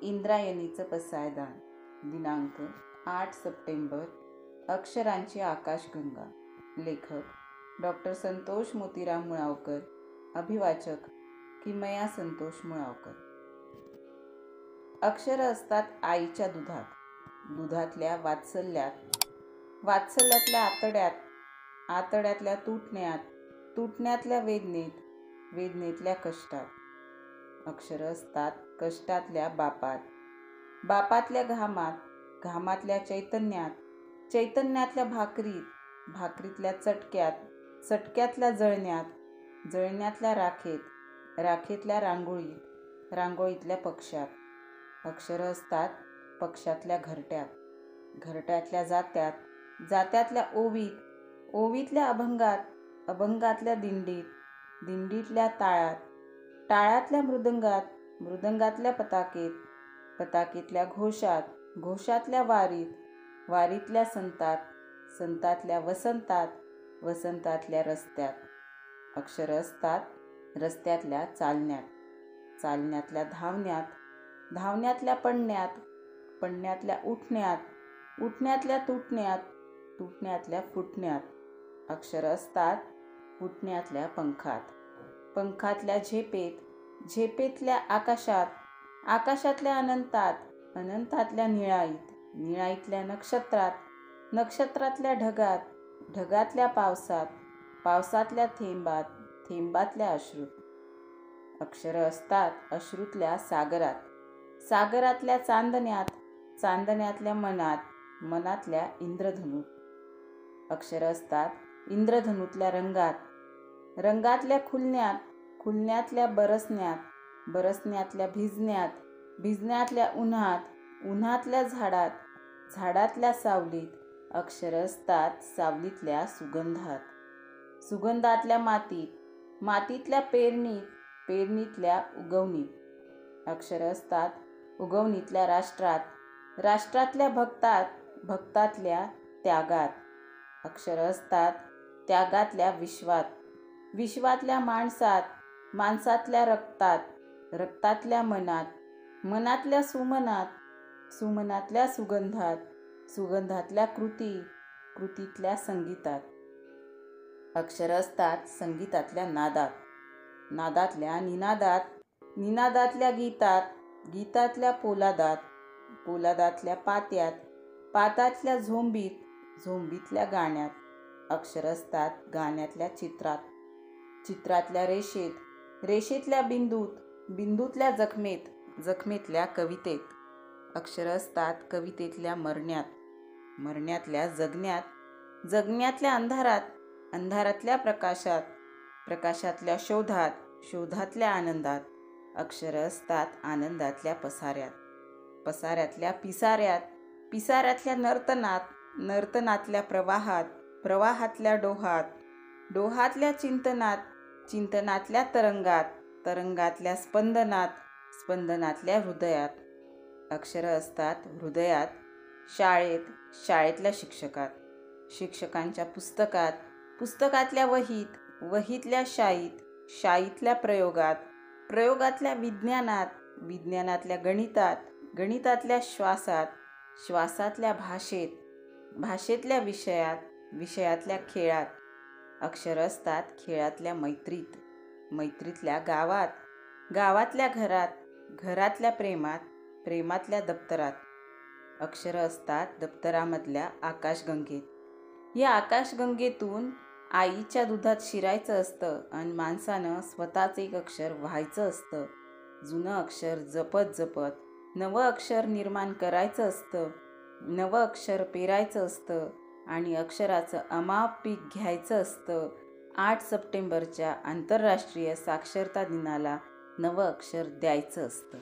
इंद्रायणीचं पसायदान. दिनांक 8 सप्टेंबर. अक्षरांची आकाशगंगा. लेखक डॉक्टर संतोष मोतीराम मुळावकर. अभिवाचक किमया संतोष मुळावकर. अक्षरं असतात आईच्या दुधात, दुधातल्या वात्सल्यात, वात्सल्यातल्या आतड्यात, आतड्यातल्या तुटण्यात, तुटण्यातल्या वेदनेत, वेदनेतल्या कष्टात. अक्षरं असतात कष्टातल्या बापात, बापातल्या घामात, घामातल्या चैतन्यात, चैतन्यातल्या भाकरीत, भाकरीतल्या चटक्यात, चटक्यातल्या जळण्यात, जळण्यातल्या राखेत, राखेतल्या रांगोळीत, रांगोळीतल्या पक्षात. अक्षरं असतात पक्षातल्या घरट्यात, घरट्यातल्या जात्यात, जात्यातल्या ओवीत, ओवीतल्या अभंगात, अभंगातल्या दिंडीत, दिंडीतल्या ताळ्यात, टाळ्यातल्या मृदंगात, मृदंगातल्या पताकेत, पताकेतल्या घोषात, घोषातल्या वारीत, वारीतल्या संतात, संतातल्या वसंतात, वसंतातल्या रस्त्यात. अक्षरं असतात रस्त्यातल्या चालण्यात, चालण्यातल्या धावण्यात, धावण्यातल्या पडण्यात, पडण्यातल्या उठण्यात, उठण्यातल्या तुटण्यात, तुटण्यातल्या फुटण्यात. अक्षरं असतात फुटण्यातल्या पंखात, पंखातल्या झेपेत, झेपेतल्या आकाशात, आकाशातल्या अनंतात, अनंतातल्या निळाईत, निळाईतल्या नक्षत्रात, नक्षत्रातल्या ढगात, ढगातल्या पावसात, पावसातल्या थेंबात, थेंबातल्या अश्रूत. अक्षरं असतात अश्रूतल्या सागरात, सागरातल्या चांदण्यात, चांदण्यातल्या मनात, मनातल्या इंद्रधनुत. अक्षरं असतात इंद्रधनुतल्या रंगात, रंगातल्या खुलण्यात, खुलण्यातल्या बरसण्यात, बरसण्यातल्या भिजण्यात, भिजण्यातल्या उन्हात, उन्हातल्या झाडात, झाडातल्या सावलीत. अक्षरं असतात सावलीतल्या सुगंधात, सुगंधातल्या मातीत, मातीतल्या पेरणीत, पेरणीतल्या उगवणीत. अक्षरं असतात उगवणीतल्या राष्ट्रात, राष्ट्रातल्या भक्तात, भक्तातल्या त्यागात. अक्षरं असतात त्यागातल्या विश्वात, विश्वातल्या माणसात, माणसातल्या रक्तात, रक्तातल्या मनात, मनातल्या सुमनात, सुमनातल्या सुगंधात, सुगंधातल्या कृती, कृतीतल्या संगीतात. अक्षरं असतात संगीतातल्या नादात, नादातल्या निनादात, निनादातल्या गीतात, गीतातल्या पोलादात, पोलादातल्या पात्यात, पात्यातल्या झोंबीत, झोंबीतल्या गाण्यात. अक्षरं असतात गाण्यातल्या चित्रात, चित्रातल्या रेषेत, रेषेतल्या बिंदूत, बिंदूतल्या जखमेत, जखमेतल्या कवितेत. अक्षरं असतात कवितेतल्या मरण्यात, मरण्यातल्या जगण्यात, जगण्यातल्या अंधारात, अंधारातल्या प्रकाशात, प्रकाशातल्या शोधात, शोधातल्या आनंदात. अक्षरं असतात आनंदातल्या पसाऱ्यात, पसाऱ्यातल्या पिसाऱ्यात, पिसाऱ्यातल्या नर्तनात, नर्तनातल्या प्रवाहात, प्रवाहातल्या डोहात, डोहातल्या चिंतनात, चिंतनातल्या तरंगात, तरंगातल्या स्पंदनात, स्पंदनातल्या हृदयात. अक्षरं असतात हृदयात, शाळेत, शाळेतल्या शिक्षकात, शिक्षकांच्या पुस्तकात, पुस्तकातल्या वहीत, वहीतल्या शाईत, शाईतल्या प्रयोगात, प्रयोगातल्या विज्ञानात, विज्ञानातल्या गणितात, गणितातल्या श्वासात, श्वासातल्या भाषेत, भाषेतल्या विषयात, विषयातल्या खेळात. अक्षरं असतात खेळातल्या मैत्रीत, मैत्रीतल्या गावात, गावातल्या घरात, घरातल्या प्रेमात, प्रेमातल्या दप्तरात. अक्षरं असतात दप्तरामधल्या आकाशगंगेत. या आकाशगंगेतून आईच्या दुधात शिरायचं असतं आणि माणसानं स्वतःच एक अक्षर व्हायचं असतं. जुनं अक्षर जपत जपत नवं अक्षर निर्माण करायचं असतं, नवं अक्षर पेरायचं असतं आणि अक्षराचं अमाप पीक घ्यायचं असतं. 8 सप्टेंबरच्या आंतरराष्ट्रीय साक्षरता दिनाला नवं अक्षर द्यायचं असतं.